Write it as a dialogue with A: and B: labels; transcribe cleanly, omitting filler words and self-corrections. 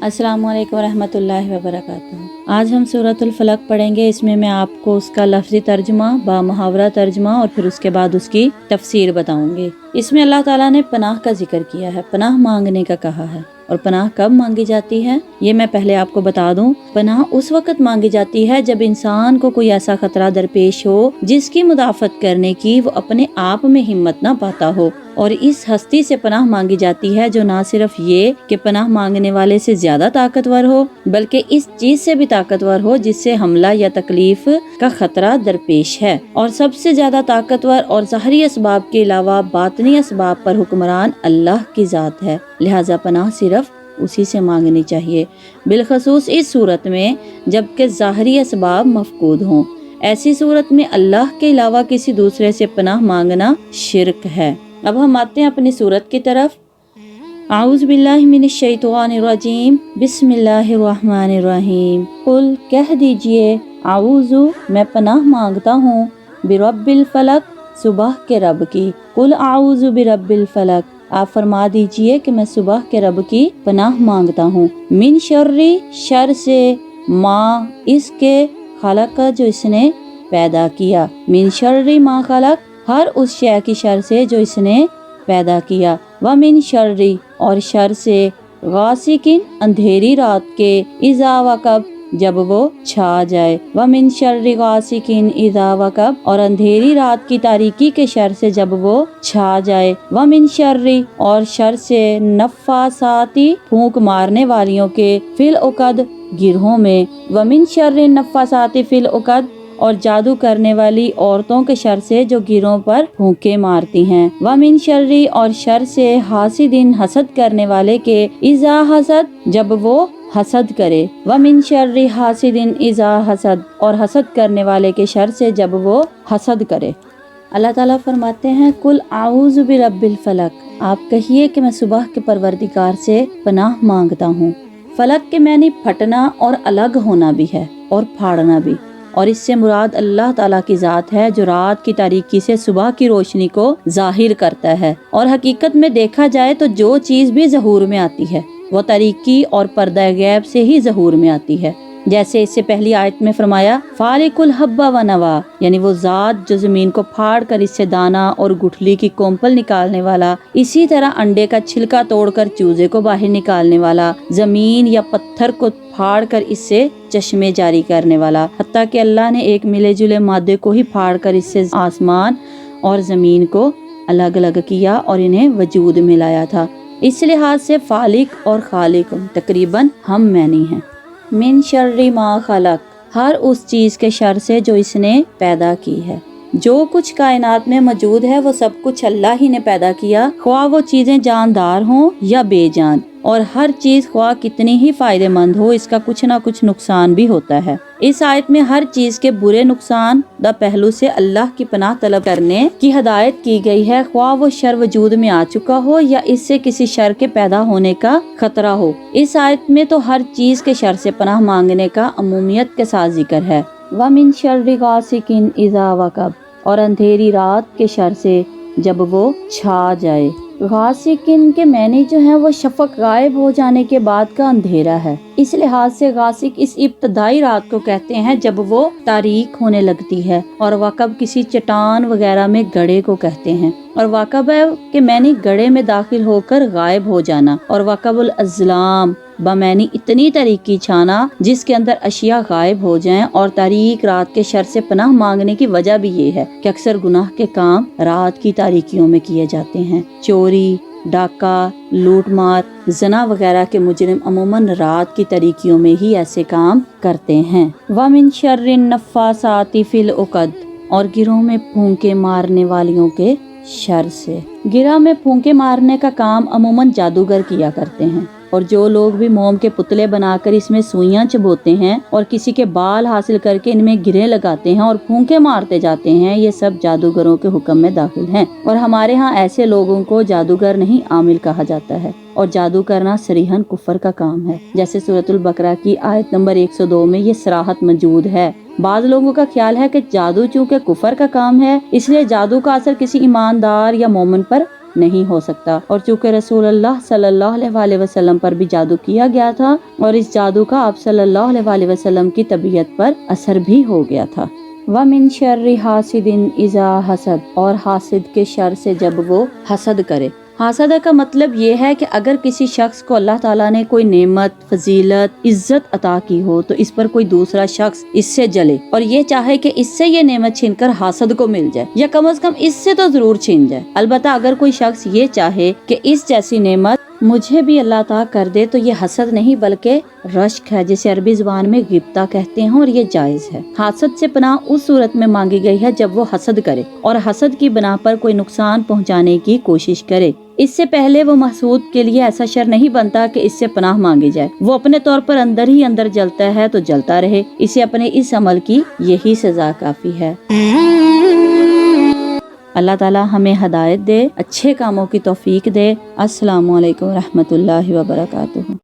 A: अस्सलाम वालेकुम रहमतुल्लाहि व बरकातुहू। आज हम सूरतुल फलक पढ़ेंगे। इसमें मैं आपको उसका लफ्ज़ी तर्जुमा व मुहावरा तर्जुमा और फिर उसके बाद उसकी तफसीर बताऊंगी। इसमें अल्लाह ताला ने पनाह का जिक्र किया है, पनाह मांगने का कहा है। और पनाह कब मांगी जाती है ये मैं पहले आपको बता दूं। पनाह उस वक्त मांगी जाती है जब इंसान को कोई ऐसा खतरा दरपेश हो जिसकी मुदाफत करने की वो अपने आप में हिम्मत ना पाता हो, और इस हस्ती से पनाह मांगी जाती है जो ना सिर्फ ये कि पनाह मांगने वाले से ज्यादा ताकतवर हो, बल्कि इस चीज से भी ताकतवर हो जिससे हमला या तकलीफ का खतरा दरपेश है। और सबसे ज्यादा ताकतवर और ज़ाहिरी असबाब के अलावा बातनी असबाब पर हुक्मरान अल्लाह की जात है, लिहाजा पनाह सिर्फ उसी से मांगनी चाहिए, बिलखसूस इस सूरत में जबकि ज़ाहिरी असबाब मफकूद हों। ऐसी सूरत में अल्लाह के अलावा किसी दूसरे से पनाह मांगना शिर्क है। अब हम आते हैं अपनी सूरत की तरफ। आऊज़ बिल्लाहि मिनश शैतानिर रजीम, बिस्मिल्लाहिर्रहमानिर रहीम। कुल कह दीजिए, आऊज़ु मैं पनाह मांगता हूँ, बिरब्बिल फलक सुबह के रब की। कुल आऊज़ु बिरब्बिल फलक आप फरमा दीजिए कि मैं सुबह के रब की पनाह मांगता हूँ। मिन शर्री शर से, माँ इसके, खलक जो इसने पैदा किया। मिन शर्री माँ खलक हर उस शय की शर से जो इसने पैदा किया। व मिन शर्री और शर से, गासिकिन अंधेरी रात के, इज़ा वक़ब जब वो छा जाए। व मिन शर्री गासिकिन इज़ा वक़ब और अंधेरी रात की तारीकी के शर से जब वो छा जाए। व मिन शर्री और शर से, नफ़्फ़ासाती फूंक मारने वालियों के, फिल उक़द गिरहों में। व मिन शर्री नफ़्फ़ासाती फिल उक़द और जादू करने वाली औरतों के शर से जो गिरों पर फूंके मारती हैं। व मिन शर्री और शर से, हासिदिन हसद करने वाले के, इज़ा हसद जब वो हसद करे। व मिन शर्री हासिदिन इज़ा हसद और हसद करने वाले के शर से जब वो हसद करे। अल्लाह ताला फरमाते हैं, कुल आऊज़ु बिरब्बिल फलक आप कहिए कि मैं सुबह के परवरदिगार से पनाह मांगता हूँ। फलक के मैंने फटना और अलग होना भी है और फाड़ना भी, और इससे मुराद अल्लाह ताला की ज़ात है जो रात की तारीकी से सुबह की रोशनी को जाहिर करता है। और हकीकत में देखा जाए तो जो चीज़ भी ज़हूर में आती है वो तारीकी और पर्दा गैब से ही ज़हूर में आती है। जैसे इससे पहली आयत में फरमाया, फालिकुल हब्बा व नवा, यानी वो ज़ात जो ज़मीन को फाड़ कर इससे दाना और गुठली की कोंपल निकालने वाला, इसी तरह अंडे का छिलका तोड़कर चूजे को बाहर निकालने वाला, ज़मीन या पत्थर को फाड़ कर इससे चश्मे जारी करने वाला, हत्ता कि अल्लाह ने एक मिले जुले मादे को ही फाड़ कर इससे आसमान और ज़मीन को अलग अलग किया और इन्हें वजूद में लाया था। इस लिहाज से फालिक और खालिक तकरीबन हम मैनी हैं। मिन शर्री मा खलक हर उस चीज़ के शर से जो इसने पैदा की है। जो कुछ कायनात में मौजूद है वो सब कुछ अल्लाह ही ने पैदा किया, ख्वाह वो चीज़ें जानदार हों या बेजान, और हर चीज़ ख्वाह कितनी ही फायदेमंद हो इसका कुछ ना कुछ नुकसान भी होता है। इस आयत में हर चीज़ के बुरे नुकसान द पहलू से अल्लाह की पनाह तलब करने की हदायत की गई है, ख्वाह वो शर वजूद में आ चुका हो या इससे किसी शर के पैदा होने का खतरा हो। इस आयत में तो हर चीज़ के शर से पनाह मांगने का अमूमियत के साथ जिक्र है। व मिन शर्रि गासिकिन इज़ा वक़ब और अंधेरी रात के शर से जब वो छा जाए। गासिकिन के मैंने जो है वो शफक गायब हो जाने के बाद का अंधेरा है। इस लिहाज से गासिक इस इब्तदाई रात को कहते हैं जब वो तारीक होने लगती है, और वक़ब किसी चट्टान वगैरह में गड़े को कहते हैं। और वक़ब है कि मैंने गड़े में दाखिल होकर गायब हो जाना। और वक़बुल अज़लाम बमैनी इतनी तारीकी छाना जिसके अंदर अशिया गायब हो जाएं। और तारीक रात के शर से पनाह मांगने की वजह भी ये है कि अक्सर गुनाह के काम रात की तारीकियों में किए जाते हैं। चोरी, डाका, लूट मार, जना वगैरह के मुजरिम अमूमन रात की तारीकियों में ही ऐसे काम करते हैं। व मिन शर्रिन नफ़्फ़ासाती फिल उक़द और गिरों में फूंके मारने वालियों के शर से। गिरा में फूंके मारने का काम अमूमन जादूगर किया करते हैं, और जो लोग भी मोम के पुतले बनाकर इसमें सुइयां चबोते हैं और किसी के बाल हासिल करके इनमें गिरें लगाते हैं और फूंके मारते जाते हैं, ये सब जादूगरों के हुक्म में दाखिल हैं। और हमारे यहाँ ऐसे लोगों को जादूगर नहीं आमिल कहा जाता है, और जादू करना सरीहन कुफर का काम है। जैसे सूरतुल बकरा की आयत नंबर 102 में ये सराहत मौजूद है। बाज़ लोगों का ख्याल है कि जादू चूँकि कुफर का काम है इसलिए जादू का असर किसी ईमानदार या मोमिन पर نہیں ہو سکتا، اور چونکہ رسول اللہ صلی اللہ علیہ وسلم پر بھی جادو کیا گیا تھا اور اس جادو کا آپ صلی اللہ علیہ وسلم کی طبیعت پر اثر بھی ہو گیا تھا۔ وَمِن شَرِّ حَاسِدٍ إِذَا حَسَدَ، اور حاسد کے شر سے جب وہ حسد کرے۔ حاسدہ کا مطلب یہ ہے کہ اگر کسی شخص کو اللہ تعالیٰ نے کوئی نعمت، فضیلت، عزت عطا کی ہو تو اس پر کوئی دوسرا شخص اس سے جلے اور یہ چاہے کہ اس سے یہ نعمت چھین کر حاسد کو مل جائے، یا کم از کم اس سے تو ضرور چھین جائے۔ البتہ اگر کوئی شخص یہ چاہے کہ اس جیسی نعمت مجھے بھی اللہ عطا کر دے تو یہ حسد نہیں بلکہ رشک ہے، جسے عربی زبان میں غبطہ کہتے ہیں، اور یہ جائز ہے۔ حاسد سے پناہ اس صورت میں مانگی گئی ہے جب وہ حسد کرے اور حسد کی بنا پر کوئی نقصان پہنچانے کی کوشش کرے۔ اس سے پہلے وہ محسود کے لیے ایسا شر نہیں بنتا کہ اس سے پناہ مانگی جائے، وہ اپنے طور پر اندر ہی اندر جلتا ہے تو جلتا رہے، اسے اپنے اس عمل کی یہی سزا کافی ہے۔ اللہ تعالیٰ ہمیں ہدایت دے، اچھے کاموں کی توفیق دے۔ السلام علیکم ورحمۃ اللہ وبرکاتہ۔